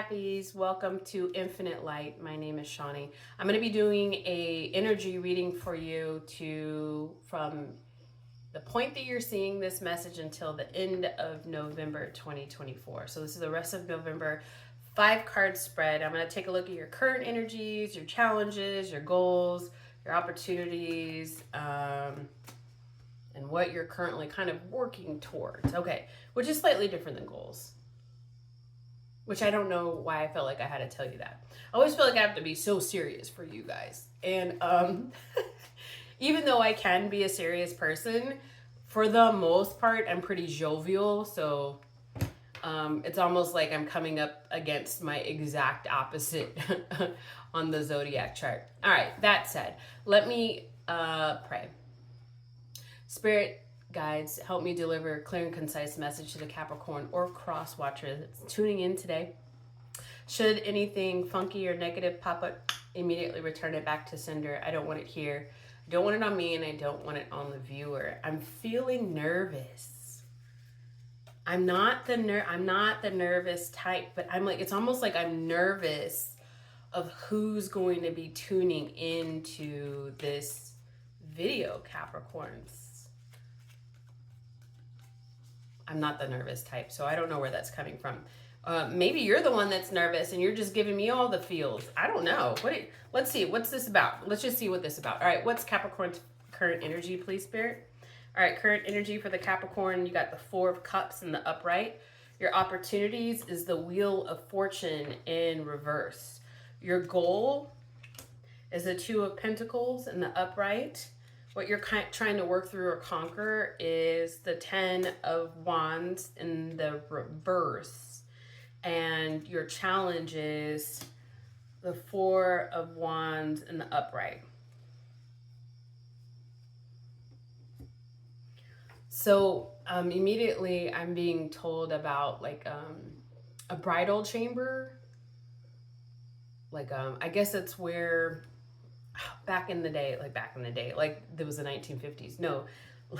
Cappies, welcome to Infinite Light. My name is Shawnee. I'm going to be doing a energy reading for you from the point that you're seeing this message until the end of November 2024. So this is the rest of November, 5-card spread. I'm going to take a look at your current energies, your challenges, your goals, your opportunities, and what you're currently kind of working towards. Okay, which is slightly different than goals. Which I don't know why I felt like I had to tell you that. I always feel like I have to be so serious for you guys. And even though I can be a serious person, for the most part, I'm pretty jovial. So it's almost like I'm coming up against my exact opposite on the zodiac chart. All right, that said, let me pray. Spirit guides, help me deliver a clear and concise message to the Capricorn or cross watcher that's tuning in today. Should anything funky or negative pop up, immediately return it back to sender. I don't want it here. I don't want it on me, and I don't want it on the viewer. I'm feeling nervous. I'm not the nervous type, but I'm like, it's almost like I'm nervous of who's going to be tuning into this video, Capricorns. I'm not the nervous type, so I don't know where that's coming from. Maybe you're the one that's nervous and you're just giving me all the feels. I don't know. Let's see. What's this about? Let's just see what this is about. All right, what's Capricorn's current energy, please, Spirit? All right, current energy for the Capricorn, you got the 4 of Cups in the upright. Your opportunities is the Wheel of Fortune in reverse. Your goal is the 2 of Pentacles in the upright. What you're trying to work through or conquer is the 10 of Wands in the reverse. And your challenge is the 4 of Wands in the upright. So immediately I'm being told about like a bridal chamber. Like I guess it's where... back in the day, like there was the 1950s. No,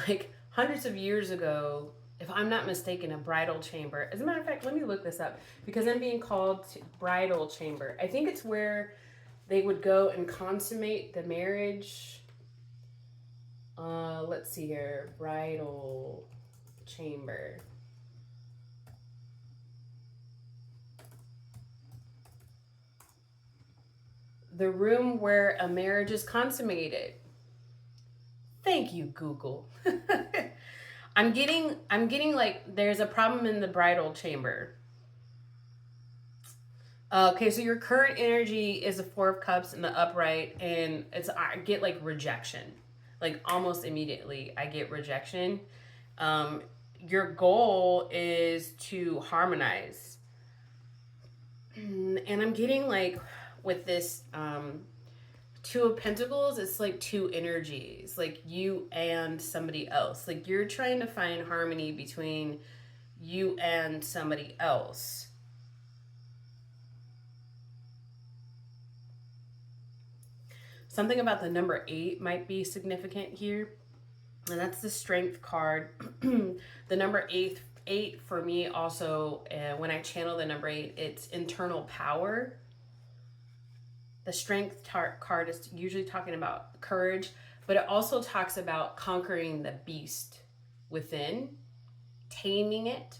like hundreds of years ago, if I'm not mistaken, a bridal chamber. As a matter of fact, let me look this up because I'm being called to bridal chamber. I think it's where they would go and consummate the marriage. Let's see here, bridal chamber. The room where a marriage is consummated. Thank you, Google. I'm getting like there's a problem in the bridal chamber. Okay, so your current energy is a 4 of Cups in the upright, and I get like rejection. Like almost immediately I get rejection. Your goal is to harmonize. And I'm getting like with this 2 of Pentacles, it's like 2 energies, like you and somebody else. Like you're trying to find harmony between you and somebody else. Something about the number 8 might be significant here, and that's the Strength card. The number 8 for me also, when I channel the number 8, it's internal power. The Strength card is usually talking about courage, but it also talks about conquering the beast within, taming it.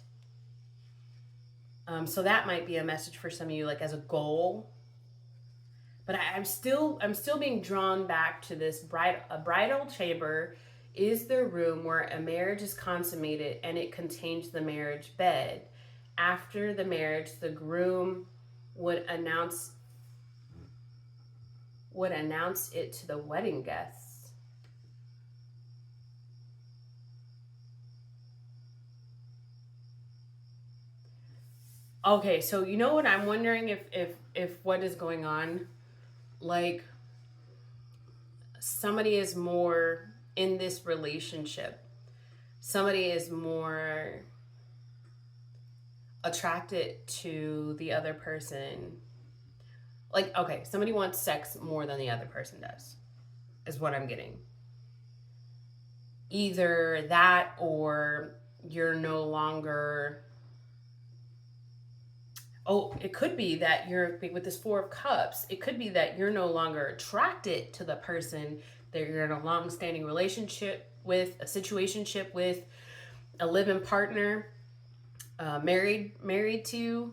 So that might be a message for some of you, like as a goal. But I'm still being drawn back to this bridal chamber is the room where a marriage is consummated and it contains the marriage bed. After the marriage, the groom would announce it to the wedding guests. Okay, so you know what I'm wondering if what is going on, like somebody is more in this relationship. Somebody is more attracted to the other person. Like, okay, somebody wants sex more than the other person does, is what I'm getting. Either that or you're no longer Oh, it could be that you're, with this Four of Cups, it could be that you're no longer attracted to the person that you're in a long-standing relationship with, a situationship with, a living partner, married to,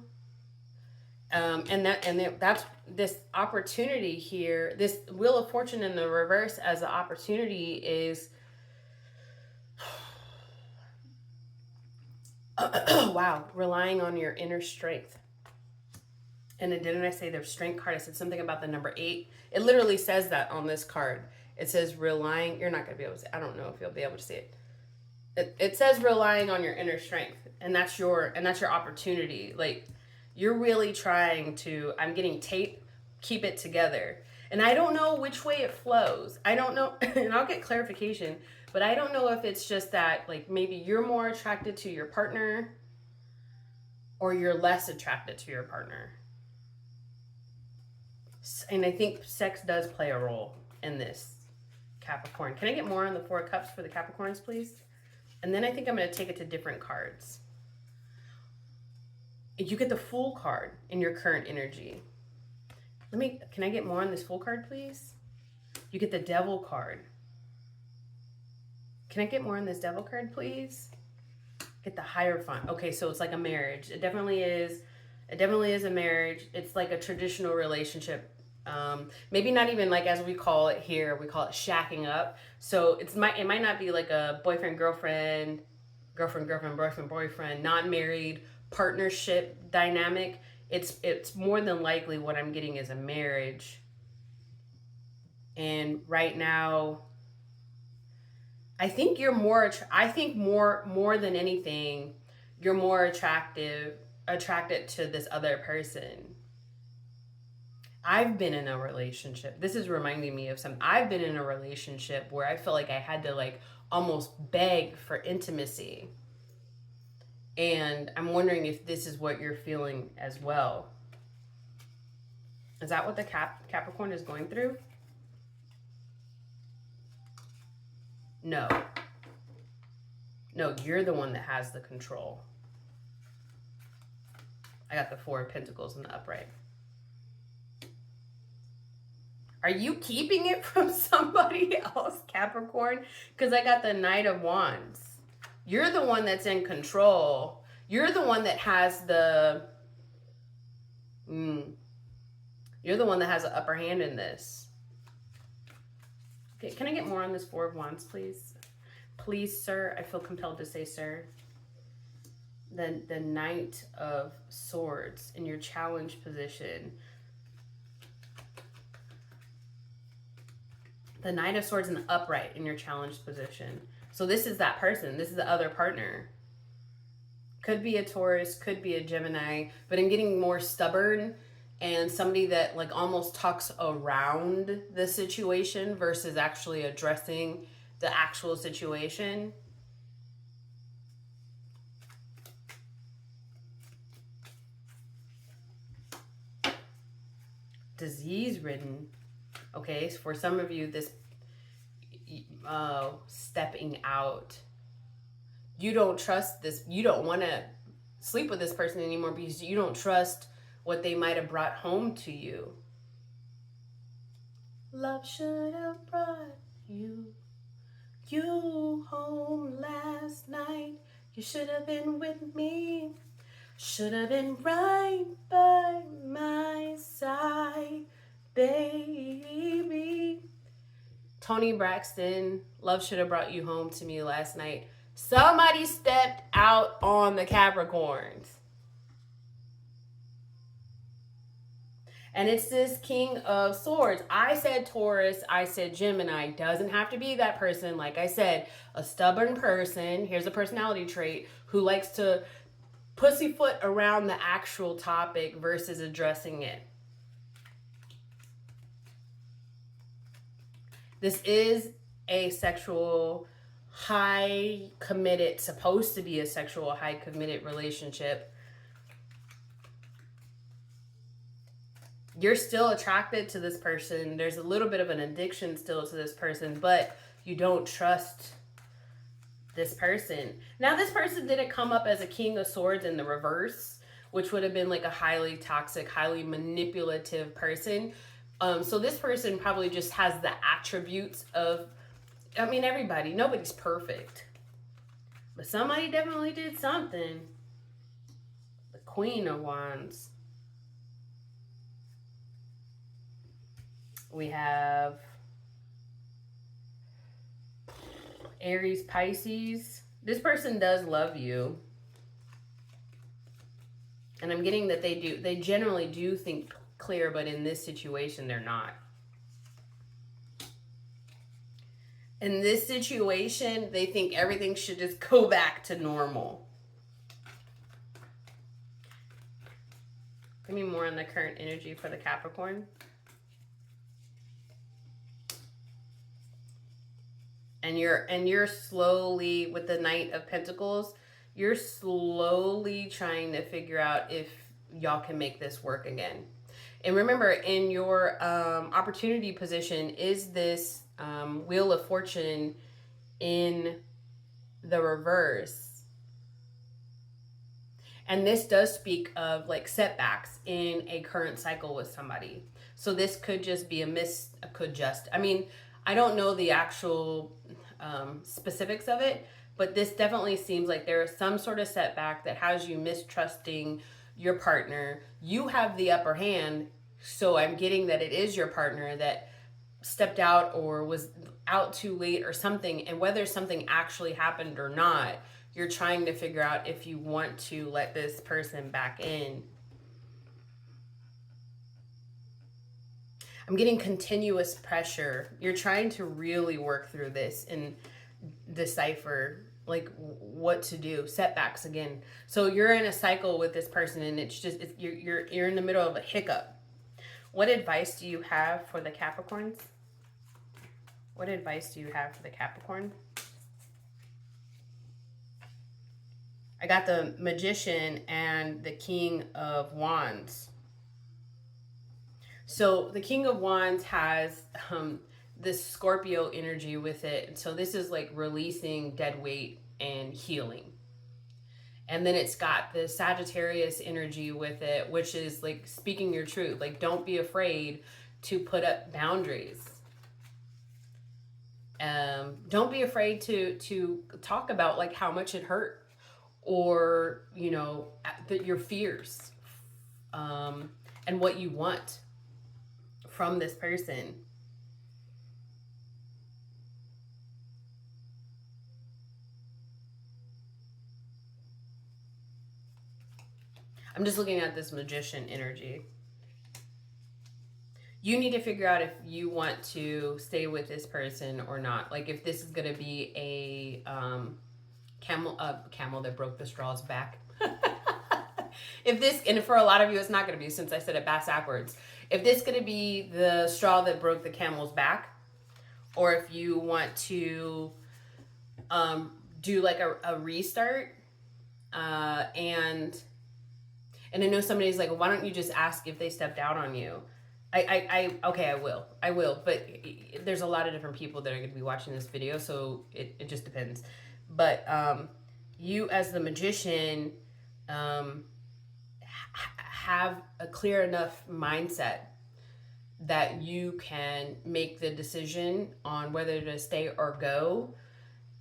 that's this opportunity here. This Wheel of Fortune in the reverse as an opportunity is, wow, relying on your inner strength. And then didn't I say the strength card? I said something about the number 8. It literally says that on this card. It says relying. You're not going to be able to see. I don't know if you'll be able to see it. It says relying on your inner strength, and that's your opportunity. Like, you're really trying to, I'm getting tape, keep it together. And I don't know which way it flows. I don't know, and I'll get clarification, but I don't know if it's just that, like, maybe you're more attracted to your partner or you're less attracted to your partner. And I think sex does play a role in this, Capricorn. Can I get more on the Four of Cups for the Capricorns, please? And then I think I'm going to take it to different cards. You get the Fool card in your current energy. Can I get more on this Fool card, please? You get the Devil card. Can I get more on this Devil card, please? Get the Hierophant. Okay, so it's like a marriage. It definitely is a marriage. It's like a traditional relationship. Maybe not even like, as we call it here, we call it shacking up. So it might not be like a boyfriend, girlfriend, boyfriend, non-married partnership dynamic. It's more than likely what I'm getting is a marriage. And right now, I think you're more than anything, you're more attracted to this other person. I've been in a relationship. This is reminding me of something. I've been in a relationship where I felt like I had to, like, almost beg for intimacy. And I'm wondering if this is what you're feeling as well. Is that what the Capricorn is going through? No. No, you're the one that has the control. I got the Four of Pentacles in the upright. Are you keeping it from somebody else, Capricorn? Because I got the Knight of Wands. You're the one that's in control. You're the one that has the... You're the one that has the upper hand in this. Okay, can I get more on this Four of Wands, please? Please, sir. I feel compelled to say sir. Then the Knight of Swords in your challenge position. The Knight of Swords in the upright in your challenged position. So this is that person. This is the other partner. Could be a Taurus, could be a Gemini, but I'm getting more stubborn and somebody that, like, almost talks around the situation versus actually addressing the actual situation. Disease-ridden. Okay, so for some of you, this stepping out. You don't trust this. You don't want to sleep with this person anymore because you don't trust what they might have brought home to you. Love should have brought you home last night. You should have been with me. Should have been right by my side, baby. Tony Braxton, love should have brought you home to me last night. Somebody stepped out on the Capricorns. And it's this King of Swords. I said Taurus, I said Gemini. Doesn't have to be that person. Like I said, a stubborn person, here's a personality trait, who likes to pussyfoot around the actual topic versus addressing it. This is a sexual, high committed, supposed to be a sexual, high committed relationship. You're still attracted to this person. There's a little bit of an addiction still to this person, but you don't trust this person. Now, this person didn't come up as a King of Swords in the reverse, which would have been like a highly toxic, highly manipulative person. So this person probably just has the attributes of, I mean, everybody, nobody's perfect. But somebody definitely did something. The Queen of Wands. We have Aries, Pisces. This person does love you. And I'm getting that they generally do think clear, but in this situation, they're not. In this situation, they think everything should just go back to normal. Give me more on the current energy for the Capricorn. And you're slowly, with the Knight of Pentacles, you're slowly trying to figure out if y'all can make this work again. And remember, in your opportunity position is this Wheel of Fortune in the reverse. And this does speak of like setbacks in a current cycle with somebody. So this could just be I mean, I don't know the actual specifics of it, but this definitely seems like there is some sort of setback that has you mistrusting your partner. You have the upper hand, so I'm getting that it is your partner that stepped out or was out too late or something. And whether something actually happened or not, you're trying to figure out if you want to let this person back in. I'm getting continuous pressure. You're trying to really work through this and decipher like what to do. Setbacks again. So you're in a cycle with this person, and you're in the middle of a hiccup. What advice do you have for the Capricorns? What advice do you have for the Capricorn? I got the Magician and the King of Wands. So the King of Wands has this Scorpio energy with it. So this is like releasing dead weight and healing. And then it's got the Sagittarius energy with it, which is like speaking your truth. Like, don't be afraid to put up boundaries. Don't be afraid to talk about like how much it hurt, or, you know, your fears, and what you want from this person. I'm just looking at this Magician energy. You need to figure out if you want to stay with this person or not. Like, if this is going to be a camel that broke the straw's back. If this, and for a lot of you, it's not going to be, since I said it backwards. If this is going to be the straw that broke the camel's back, or if you want to do like a restart, and I know somebody's like, well, why don't you just ask if they stepped out on you? Okay, I will, but there's a lot of different people that are going to be watching this video, so it just depends. But you as the Magician have a clear enough mindset that you can make the decision on whether to stay or go.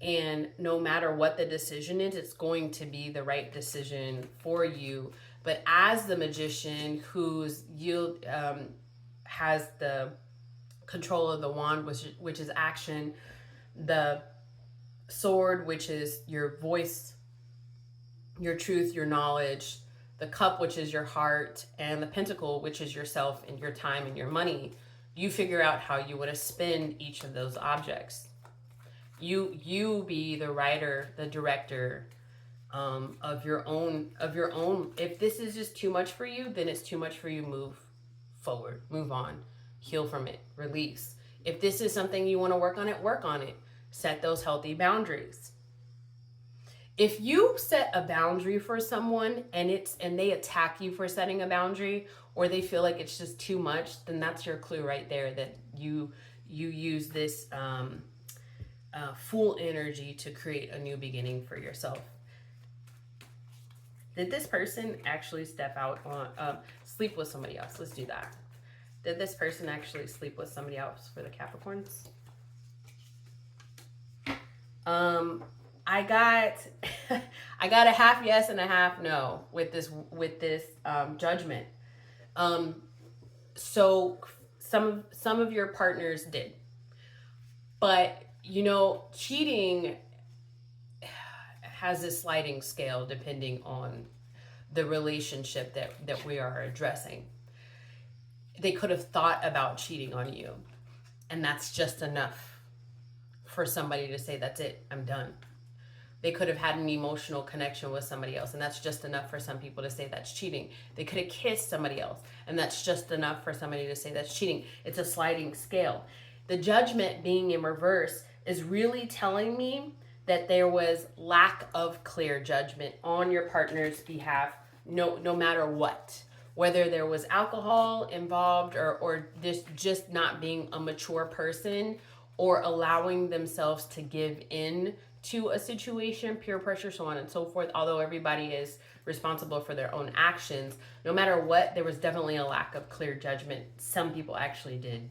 And no matter what the decision is, it's going to be the right decision for you. But as the Magician, who's has the control of the wand, which is action, the sword, which is your voice, your truth, your knowledge, the cup, which is your heart, and the pentacle, which is yourself and your time and your money, you figure out how you want to spend each of those objects. You be the writer, the director, of your own. If this is just too much for you, then it's too much for you. Move forward, move on, heal from it, release. If this is something you want to work on it. Set those healthy boundaries. If you set a boundary for someone and they attack you for setting a boundary, or they feel like it's just too much, then that's your clue right there that you use this Fool energy to create a new beginning for yourself. Did this person actually step out on, sleep with somebody else? Let's do that. Did this person actually sleep with somebody else for the Capricorns? I got I got a half yes and a half no with this judgment. So some of your partners did. But you know, cheating has a sliding scale depending on the relationship that we are addressing. They could have thought about cheating on you, and that's just enough for somebody to say, that's it, I'm done. They could have had an emotional connection with somebody else, and that's just enough for some people to say that's cheating. They could have kissed somebody else, and that's just enough for somebody to say that's cheating. It's a sliding scale. The judgment being in reverse is really telling me that there was lack of clear judgment on your partner's behalf, no matter what. Whether there was alcohol involved or this just not being a mature person or allowing themselves to give in to a situation, peer pressure, so on and so forth. Although everybody is responsible for their own actions, no matter what, there was definitely a lack of clear judgment. Some people actually did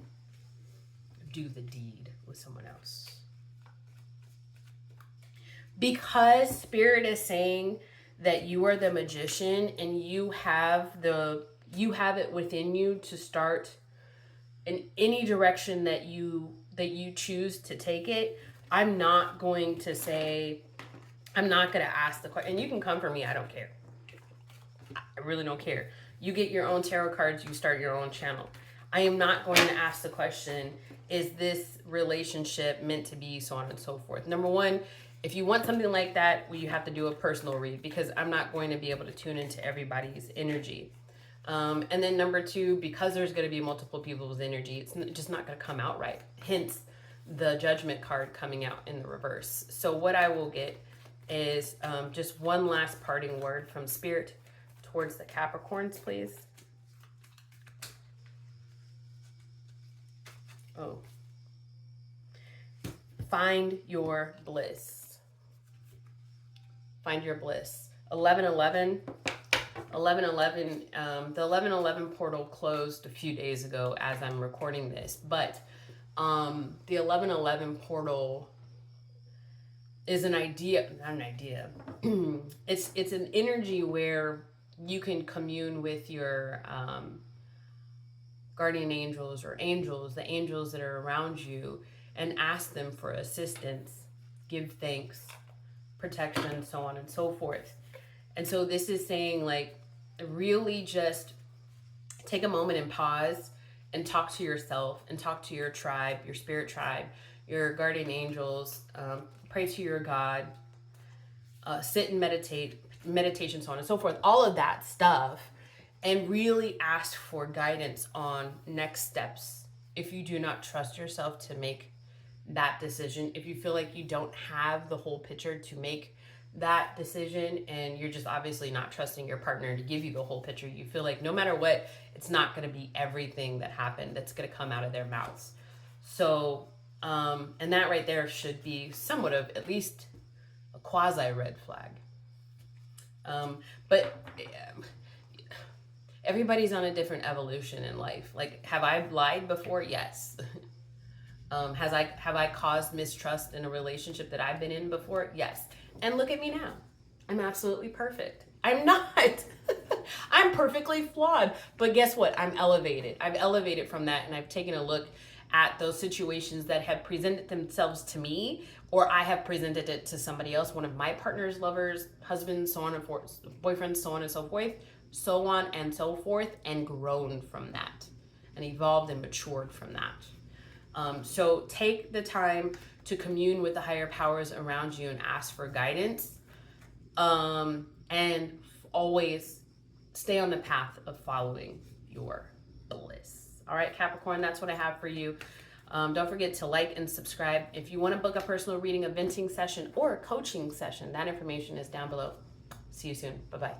do the deed with someone else. Because Spirit is saying that you are the magician and you have it within you to start in any direction that you choose to take it. I'm not going to ask the question, and you can come for me, I don't care. I really don't care. You get your own tarot cards, you start your own channel. I am not going to ask the question, is this relationship meant to be, so on and so forth. Number one, if you want something like that, well, you have to do a personal read, because I'm not going to be able to tune into everybody's energy. And then number two, because there's going to be multiple people's energy, it's just not going to come out right. Hence, the judgment card coming out in the reverse. So what I will get is just one last parting word from Spirit towards the Capricorns, please. Oh. Find your bliss. Find your bliss. 1111. The 1111 portal closed a few days ago as I'm recording this, but the 1111 portal is an idea, not an idea. It's an energy where you can commune with your guardian angels or angels, the angels that are around you, and ask them for assistance, give thanks, protection, so on and so forth. And so this is saying, like, really just take a moment and pause and talk to yourself and talk to your tribe, your spirit tribe, your guardian angels, pray to your God, sit and meditation, so on and so forth, all of that stuff, and really ask for guidance on next steps. If you do not trust yourself to make that decision, if you feel like you don't have the whole picture to make that decision, and you're just obviously not trusting your partner to give you the whole picture, you feel like no matter what, it's not going to be everything that happened that's going to come out of their mouths. So and that right there should be somewhat of at least a quasi red flag. But everybody's on a different evolution in life. Like, have I lied before? Yes. Have I caused mistrust in a relationship that I've been in before? Yes. And look at me now. I'm absolutely perfect. I'm not. I'm perfectly flawed. But guess what? I'm elevated. I've elevated from that, and I've taken a look at those situations that have presented themselves to me, or I have presented it to somebody else, one of my partners, lovers, husbands, so on and forth, boyfriends, so on and so forth, and grown from that, and evolved and matured from that. So take the time to commune with the higher powers around you and ask for guidance. And always stay on the path of following your bliss. All right, Capricorn, that's what I have for you. Don't forget to like and subscribe. If you want to book a personal reading, a venting session, or a coaching session, that information is down below. See you soon. Bye-bye.